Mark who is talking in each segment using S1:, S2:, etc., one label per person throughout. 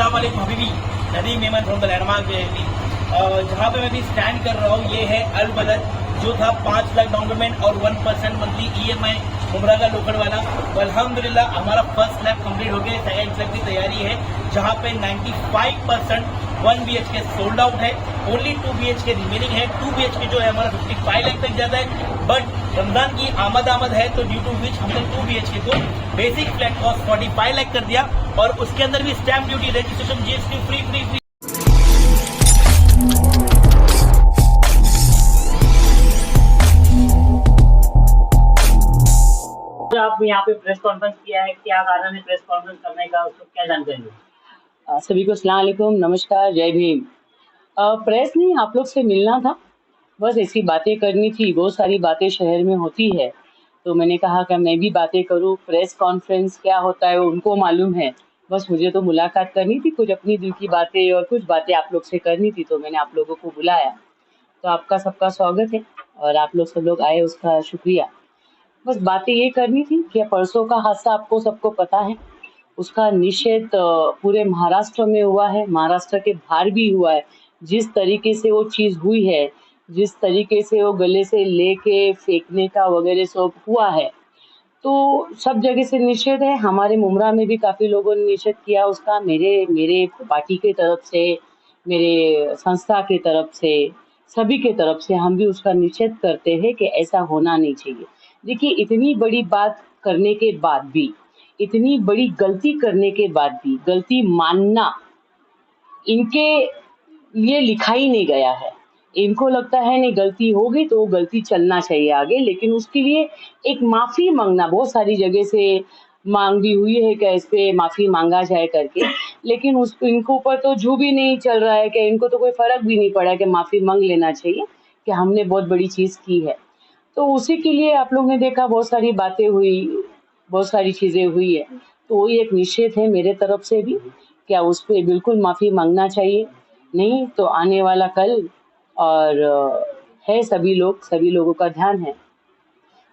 S1: अस्सलाम वालेकुम Habibi, Nadeem Memon from the landmark JIT। जहाँ पे मैं भी स्टैंड कर रहा हूँ ये है अल बलद, जो था 5 लाख डाउन पेमेंट और 1% मंथली EMI उमरा का लोकल वाला। तो अल्हम्दुलिल्लाह हमारा फर्स्ट स्लैब कंप्लीट हो गया, सेकंड स्लैब की तैयारी है, जहाँ पे 95% 1 BHK सोल्ड आउट है, ओनली 2 BHK रिमेनिंग है। 2 BHK जो है हमारा 55 लाख तक जाता है, बट रमजान की आमद है तो ड्यू टू विच हमने 2 BHK को बेसिक फ्लैट कॉस्ट 45 लाख कर दिया, और उसके अंदर भी stamp duty, registration, GST free free free.
S2: आप यहाँ पे प्रेस कॉन्फ्रेंस किया है, क्या कारण है प्रेस कॉन्फ्रेंस करने का, उसको क्या जानकारी है?
S3: सभी को अस्सलाम वालेकुम, नमस्कार, जय भीम। प्रेस नहीं, आप लोग से मिलना था, बस ऐसी बातें करनी थी। बहुत सारी बातें शहर में होती है, तो मैंने कहा कि मैं भी बातें करूं। प्रेस कॉन्फ्रेंस क्या होता है वो उनको मालूम है, बस मुझे तो मुलाकात करनी थी, कुछ अपनी दिल की बातें और कुछ बातें आप लोग से करनी थी, तो मैंने आप लोगों को बुलाया। तो आपका सबका स्वागत है और आप लोग सब लोग आए, उसका शुक्रिया। बस बातें ये करनी थी कि परसों का हादसा आपको सबको पता है, उसका निषेध पूरे महाराष्ट्र में हुआ है, महाराष्ट्र के बाहर भी हुआ है। जिस तरीके से वो चीज़ हुई है, जिस तरीके से वो गले से लेके फेंकने का वगैरह सब हुआ है, तो सब जगह से निषेध है। हमारे मुमरा में भी काफ़ी लोगों ने निषेध किया उसका, मेरे मेरे पार्टी की तरफ से, मेरे संस्था की तरफ से, सभी के तरफ से हम भी उसका निषेध करते हैं कि ऐसा होना नहीं चाहिए। देखिए, इतनी बड़ी बात करने के बाद भी, इतनी बड़ी गलती करने के बाद भी गलती मानना इनके लिए लिखा ही नहीं गया है। इनको लगता है नहीं, गलती हो गई तो वो गलती चलना चाहिए आगे, लेकिन उसके लिए एक माफी मांगना बहुत सारी जगह से मांग भी हुई है कि इस पे माफी मांगा जाए करके, लेकिन उस इनको ऊपर तो जो भी नहीं चल रहा है कि इनको तो कोई फर्क भी नहीं पड़ा कि माफी मांग लेना चाहिए कि हमने बहुत बड़ी चीज की है। तो उसी के लिए आप लोग ने देखा बहुत सारी बातें हुई, बहुत सारी चीजें हुई है, तो वही एक निषेध है मेरे तरफ से भी, क्या उस पर बिल्कुल माफी मांगना चाहिए। नहीं तो आने वाला कल और है, सभी लोगों का ध्यान है।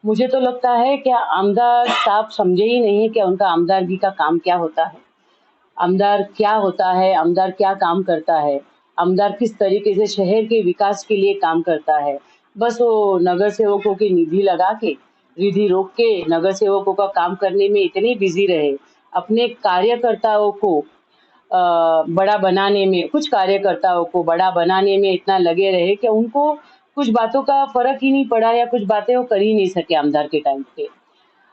S3: मुझे तो लगता है कि आमदार साहब समझे ही नहीं है कि उनका आमदारगी का काम क्या होता है, आमदार क्या होता है, आमदार क्या काम करता है, आमदार किस तरीके से शहर के विकास के लिए काम करता है। बस वो नगर सेवकों की निधि लगा के, निधि रोक के नगर सेवकों का काम करने में इतने बिजी रहे, अपने कार्यकर्ताओं को बड़ा बनाने में, कुछ कार्यकर्ताओं को बड़ा बनाने में इतना लगे रहे कि उनको कुछ बातों का फर्क ही नहीं पड़ा, या कुछ बातें वो कर ही नहीं सके आमदार के टाइम पे।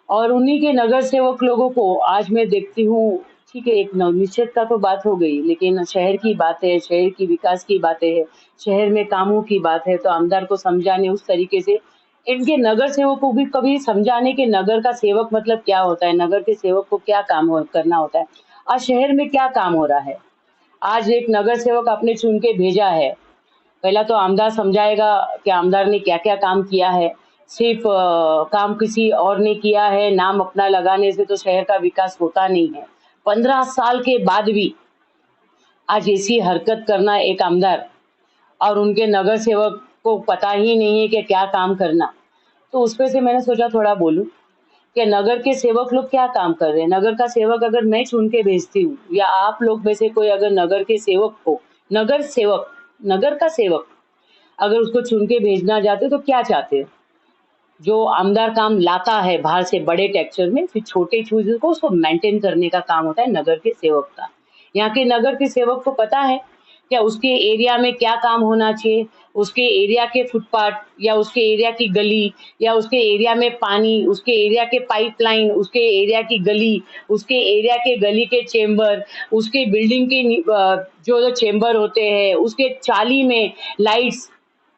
S3: और उन्हीं के नगर सेवक लोगों को आज मैं देखती हूँ, ठीक है, एक निश्चित का तो बात हो गई, लेकिन शहर की बात है, शहर की विकास की बातें है, शहर में कामों की बात है, तो आमदार को समझाने उस तरीके से इनके नगर सेवक को भी कभी समझाने के नगर का सेवक मतलब क्या होता है, नगर के सेवक को क्या काम करना होता है, आज शहर में क्या काम हो रहा है। आज एक नगर सेवक आपने चुन के भेजा है, पहला तो आमदार समझाएगा कि आमदार ने क्या क्या काम किया है। सिर्फ काम किसी और ने किया है, नाम अपना लगाने से तो शहर का विकास होता नहीं है। 15 साल के बाद भी आज ऐसी हरकत करना एक आमदार, और उनके नगर सेवक को पता ही नहीं है कि क्या काम करना, तो उस पे से मैंने सोचा थोड़ा बोलूं कि नगर के सेवक लोग क्या काम कर रहे हैं। नगर का सेवक अगर मैं चुन के भेजती हूँ, या आप लोग में से कोई अगर नगर के सेवक को, नगर का सेवक अगर उसको चुन के भेजना चाहते हो तो क्या चाहते हो? जो आमदार काम लाता है बाहर से बड़े टेक्सचर में, फिर छोटे चीजों को उसको मेंटेन करने का काम होता है नगर के सेवक का। यहाँ के नगर के सेवक को पता है क्या उसके एरिया में क्या काम होना चाहिए, उसके एरिया के फुटपाथ, या उसके एरिया की गली, या उसके एरिया में पानी, उसके एरिया के पाइपलाइन, उसके एरिया की गली, उसके एरिया के गली के चेंबर, उसके बिल्डिंग के जो चेंबर होते हैं, उसके चाली में लाइट्स,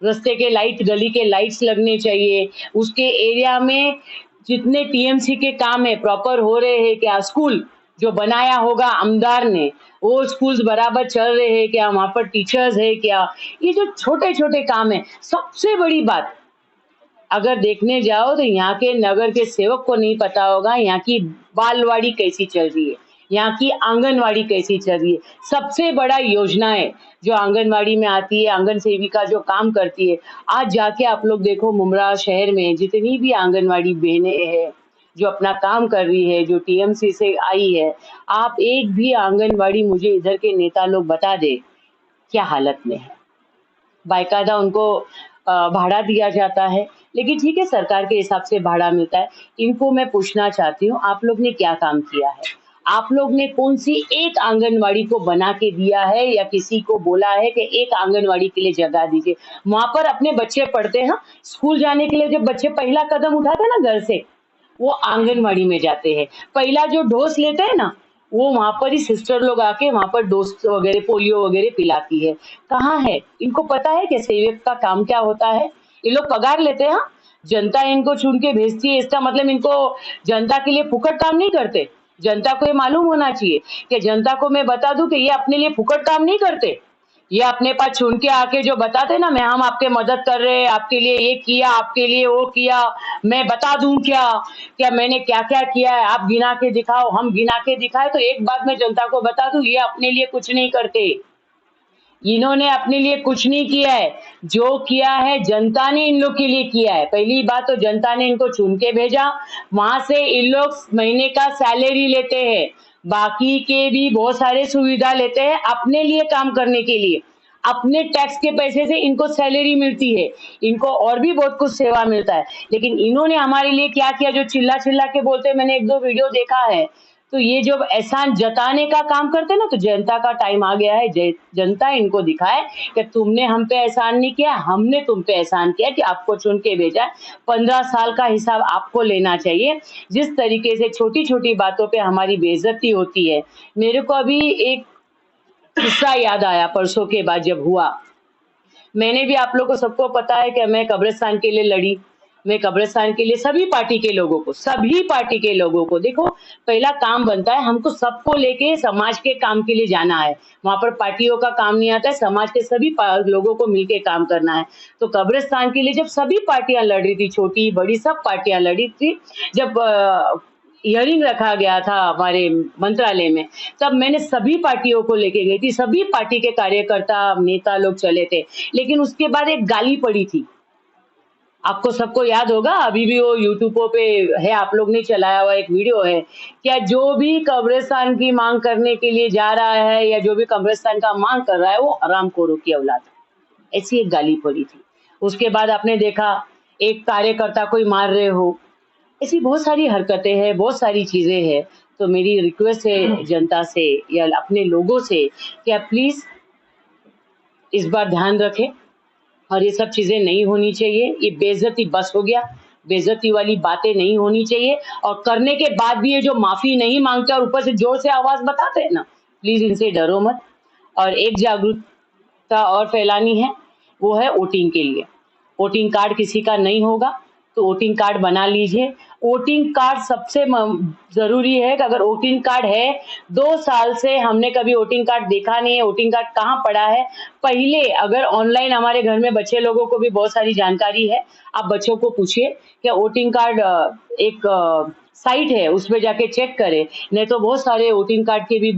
S3: रास्ते के लाइट, गली के लाइट्स लगने चाहिए, उसके एरिया में जितने टीएमसी के काम है प्रॉपर हो रहे हैं क्या, स्कूल जो बनाया होगा आमदार ने वो स्कूल्स बराबर चल रहे हैं क्या, वहां पर टीचर्स है क्या, ये जो छोटे छोटे काम है। सबसे बड़ी बात अगर देखने जाओ तो यहाँ के नगर के सेवक को नहीं पता होगा यहाँ की बालवाड़ी कैसी चल रही है, यहाँ की आंगनवाड़ी कैसी चल रही है। सबसे बड़ा योजना है जो आंगनवाड़ी में आती है, आंगन सेविका जो काम करती है। आज जाके आप लोग देखो मुमरा शहर में जितनी भी आंगनवाड़ी बहनें हैं, जो अपना काम कर रही है, जो टीएमसी से आई है, आप एक भी आंगनवाड़ी मुझे इधर के नेता लोग बता दे क्या हालत में है। बाकायदा उनको भाड़ा दिया जाता है, लेकिन ठीक है सरकार के हिसाब से भाड़ा मिलता है। इनको मैं पूछना चाहती हूँ आप लोग ने क्या काम किया है? आप लोग ने कौन सी एक आंगनवाड़ी को बना के दिया है या किसी को बोला है कि एक आंगनवाड़ी के लिए जगह दीजिए? वहां पर अपने बच्चे पढ़ते हैं, स्कूल जाने के लिए जब बच्चे पहला कदम उठाते हैं ना घर से, वो आंगनवाड़ी में जाते हैं। पहला जो डोज लेते हैं ना, वो वहां पर ही सिस्टर लोग आके वहां पर डोज वगैरह पोलियो वगैरह पिलाती है। कहाँ है? इनको पता है कि सेवक का काम क्या होता है? ये लोग पगार लेते हैं, हाँ? जनता इनको चुन के भेजती है, इसका मतलब इनको जनता के लिए फुकट काम नहीं करते। जनता को ये मालूम होना चाहिए कि जनता को मैं बता दूं कि ये अपने लिए फुकट काम नहीं करते। ये अपने पास चुन के आके जो बताते ना, मैं हम आपके मदद कर रहे हैं, आपके लिए ये किया, आपके लिए वो किया, मैं बता दूं क्या मैंने क्या क्या किया है, आप गिना के दिखाओ, हम गिना के दिखाए। तो एक बात मैं जनता को बता दूं, ये अपने लिए कुछ नहीं करते। इन्होंने अपने लिए कुछ नहीं किया है, जो किया है जनता ने इन लोग के लिए किया है। पहली बात तो जनता ने इनको चुन के भेजा, वहां से इन लोग महीने का सैलरी लेते हैं, बाकी के भी बहुत सारे सुविधा लेते हैं अपने लिए काम करने के लिए। अपने टैक्स के पैसे से इनको सैलरी मिलती है, इनको और भी बहुत कुछ सेवा मिलता है, लेकिन इन्होंने हमारे लिए क्या किया? जो चिल्ला चिल्ला के बोलते हैं, मैंने एक दो वीडियो देखा है, तो ये जब एहसान जताने का काम करते ना, तो जनता का टाइम आ गया है। जनता इनको दिखाए कि तुमने हम पे एहसान नहीं किया, हमने तुम पे एहसान किया कि आपको चुन के भेजा। 15 साल का हिसाब आपको लेना चाहिए। जिस तरीके से छोटी छोटी बातों पे हमारी बेइज्जती होती है। मेरे को अभी एक किस्सा याद आया परसों के बाद जब हुआ। मैंने भी, आप लोग को सबको पता है कि मैं कब्रिस्तान के लिए लड़ी। मैं कब्रिस्तान के लिए सभी पार्टी के लोगों को देखो, पहला काम बनता है हमको सबको लेके समाज के काम के लिए जाना है। वहां पर पार्टियों का काम नहीं आता है, समाज के सभी लोगों को मिलके काम करना है। तो कब्रिस्तान के लिए जब सभी पार्टियां लड़ रही थी, छोटी बड़ी सब पार्टियां लड़ी थी, जब हियरिंग रखा गया था हमारे मंत्रालय में, तब मैंने सभी पार्टियों को लेके गई थी। सभी पार्टी के कार्यकर्ता नेता लोग चले थे, लेकिन उसके बाद एक गाली पड़ी थी। आपको सबको याद होगा, अभी भी वो यूट्यूब पे है, आप लोग ने चलाया हुआ एक वीडियो है। क्या जो भी कब्रिस्तान की मांग करने के लिए जा रहा है या जो भी कब्रिस्तान का मांग कर रहा है, वो हरामखोरों की औलाद है, ऐसी एक गाली पड़ी थी। उसके बाद आपने देखा एक कार्यकर्ता को ही मार रहे हो। ऐसी बहुत सारी हरकतें हैं, बहुत सारी चीजें हैं। तो मेरी रिक्वेस्ट है जनता से या अपने लोगों से कि आप प्लीज इस बार ध्यान रखें और ये सब चीजें नहीं होनी चाहिए। ये बेइज्जती बस हो गया, बेइज्जती वाली बातें नहीं होनी चाहिए। और करने के बाद भी ये जो माफी नहीं मांगते और ऊपर से जोर से आवाज बताते हैं ना, प्लीज इनसे डरो मत। और एक जागरूकता और फैलानी है, वो है वोटिंग के लिए। वोटिंग कार्ड किसी का नहीं होगा तो वोटिंग कार्ड बना लीजिए। वोटिंग कार्ड सबसे जरूरी है कि अगर वोटिंग कार्ड है, 2 साल से हमने कभी वोटिंग कार्ड देखा नहीं है, वोटिंग कार्ड कहाँ पड़ा है। पहले अगर ऑनलाइन, हमारे घर में बच्चे लोगों को भी बहुत सारी जानकारी है, आप बच्चों को पूछिए कि वोटिंग कार्ड एक साइट है, उसमें जाके चेक करें। नहीं तो बहुत सारे वोटिंग कार्ड के भी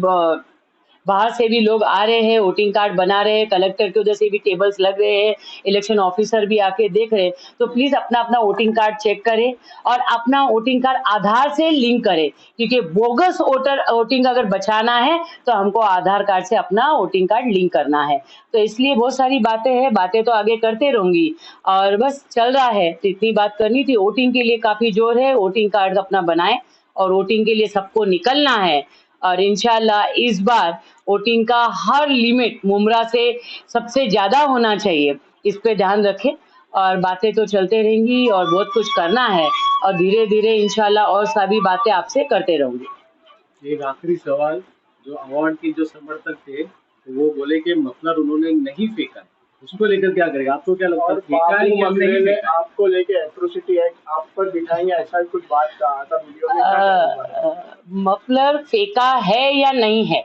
S3: बाहर से भी लोग आ रहे हैं, वोटिंग कार्ड बना रहे हैं, कलेक्टर के उधर से भी टेबल्स लग रहे हैं, इलेक्शन ऑफिसर भी आके देख रहे हैं। तो प्लीज अपना अपना वोटिंग कार्ड चेक करें और अपना वोटिंग कार्ड आधार से लिंक करें, क्योंकि बोगस वोटिंग अगर बचाना है तो हमको आधार कार्ड से अपना वोटिंग कार्ड लिंक करना है। तो इसलिए बहुत सारी बातें हैं, बातें तो आगे करते रहूंगी और बस चल रहा है, तो इतनी बात करनी थी। वोटिंग के लिए काफी जोर है, वोटिंग कार्ड अपना बनाएं और वोटिंग के लिए सबको निकलना है। और इंशाल्लाह इस बार वोटिंग का हर लिमिट मुमरा से सबसे ज्यादा होना चाहिए, इस पे ध्यान रखें। और बातें तो चलते रहेंगी और बहुत कुछ करना है और धीरे धीरे इंशाल्लाह और सभी बातें आपसे करते रहूंगी।
S4: एक आखिरी सवाल, जो अवार्ड के जो समर्थक थे तो वो बोले कि मफलर उन्होंने नहीं फेंका, उसको लेकर क्या करेगा? आपको क्या लगता है, फेंका है या नहीं फेंका?
S5: आपको लेके एट्रोसिटी एक्ट आप पर दिखाएंगे, ऐसा कुछ बात कहा था वीडियो में।
S3: मफलर फेंका है या नहीं है,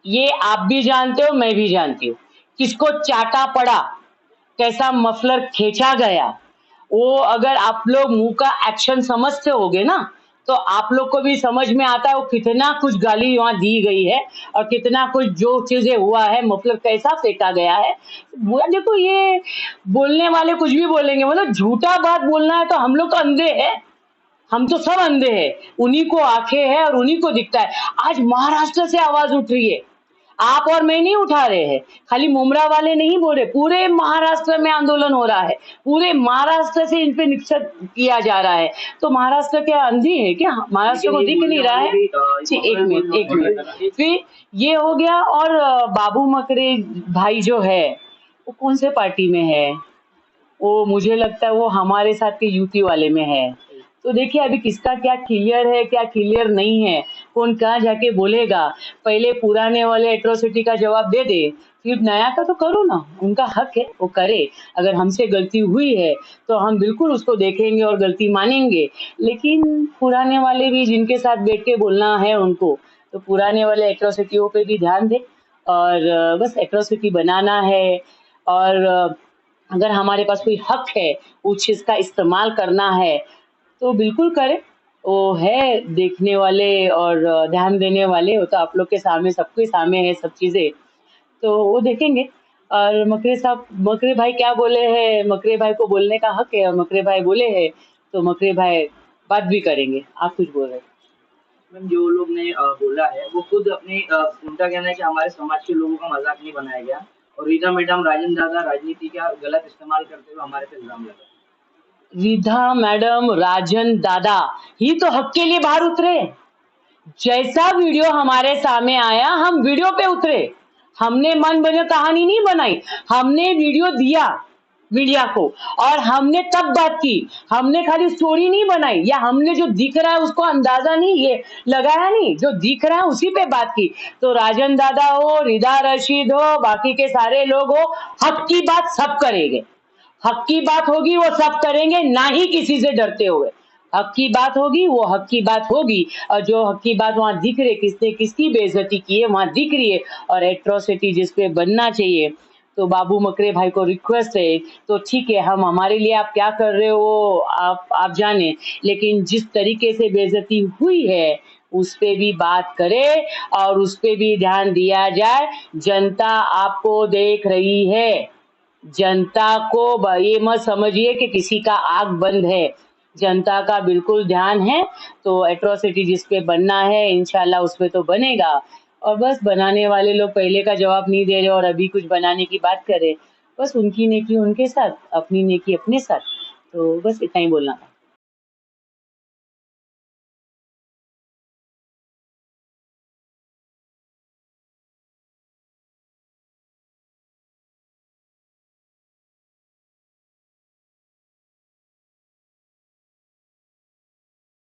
S3: ये आप भी जानते हो, मैं भी जानती हूँ। किसको चाटा पड़ा, कैसा मफलर खींचा गया, वो अगर आप लोग मुंह का एक्शन समझते होगे ना, तो आप लोग को भी समझ में आता है वो कितना कुछ गाली वहां दी गई है और कितना कुछ जो चीजें हुआ है, मफलर कैसा फेंका गया है। देखो, ये बोलने वाले कुछ भी बोलेंगे, मतलब झूठा बात बोलना है तो हम लोग तो अंधे हैं, हम तो सब अंधे हैं, उन्हीं को आंखें हैं और उन्हीं को दिखता है। आज महाराष्ट्र से आवाज उठ रही है, आप और मैं नहीं उठा रहे हैं, खाली मुमरा वाले नहीं बोल रहे, पूरे महाराष्ट्र में आंदोलन हो रहा है, पूरे महाराष्ट्र से इन पे निक्षेप किया जा रहा है। तो महाराष्ट्र क्या अंधी है क्या? महाराष्ट्र को दिख नहीं रहा है? जी, एक मिनट। फिर ये हो गया। और बाबू मकरे भाई जो है वो कौन से पार्टी में है? वो मुझे लगता है वो हमारे साथ के यूपी वाले में है। तो देखिए अभी किसका क्या क्लियर है, क्या क्लियर नहीं है, कौन कहाँ जाके बोलेगा। पहले पुराने वाले एट्रोसिटी का जवाब दे दे, फिर नया का तो करो ना, उनका हक है, वो करे। अगर हमसे गलती हुई है तो हम बिल्कुल उसको देखेंगे और गलती मानेंगे, लेकिन पुराने वाले भी जिनके साथ बैठ के बोलना है उनको, तो पुराने वाले एट्रोसिटियों पे भी ध्यान दे। और बस एट्रोसिटी बनाना है, और अगर हमारे पास कोई हक है उस चीज़ का इस्तेमाल करना है तो बिल्कुल करें। वो है देखने वाले और ध्यान देने वाले, वो तो आप लोग के सामने, सबके सामने है सब चीज़ें, तो वो देखेंगे। और मकरे साहब, मकरे भाई क्या बोले हैं, मकरे भाई को बोलने का हक है, और मकरे भाई बोले हैं तो मकरे भाई बात भी करेंगे। आप कुछ बोल रहे हैं?
S6: मैम, जो लोग ने बोला है वो खुद अपने उनका कहना है कि हमारे समाज के लोगों का मजाक नहीं बनाया गया, और रीता मैडम, राजन दादा राजनीति का गलत इस्तेमाल करते हुए हमारे पे इल्जाम लगा।
S3: रिधा मैडम, राजन दादा ही तो हक के लिए बाहर उतरे। जैसा वीडियो हमारे सामने आया हम वीडियो पे उतरे, हमने मन बने कहानी नहीं बनाई, हमने वीडियो दिया मीडिया को, और हमने तब बात की। हमने खाली स्टोरी नहीं बनाई, या हमने जो दिख रहा है उसको अंदाजा नहीं ये लगाया नहीं, जो दिख रहा है उसी पे बात की। तो राजन दादा हो, रिदा रशीद हो, बाकी के सारे लोग हो, हक की बात सब करेंगे, हक की बात होगी वो सब करेंगे, ना ही किसी से डरते हुए। हक की बात होगी वो हक की बात होगी, और जो हक की बात वहां दिख रही, किसने किसकी बेइज्जती की है वहां दिख रही है, और एट्रोसिटी जिसपे बनना चाहिए, तो बाबू मकरे भाई को रिक्वेस्ट है, तो ठीक है, हम हमारे लिए आप क्या कर रहे हो आप जाने, लेकिन जिस तरीके से बेइज्जती हुई है उस पे भी बात करे और उस पे भी ध्यान दिया जाए। जनता आपको देख रही है, जनता को ये मत समझिए कि किसी का आंख बंद है, जनता का बिल्कुल ध्यान है। तो एट्रोसिटी जिस पे बनना है इंशाल्लाह उस पे तो बनेगा, और बस बनाने वाले लोग पहले का जवाब नहीं दे रहे और अभी कुछ बनाने की बात कर रहे, बस उनकी नेकी उनके साथ, अपनी नेकी अपने साथ। तो बस इतना ही बोलना था।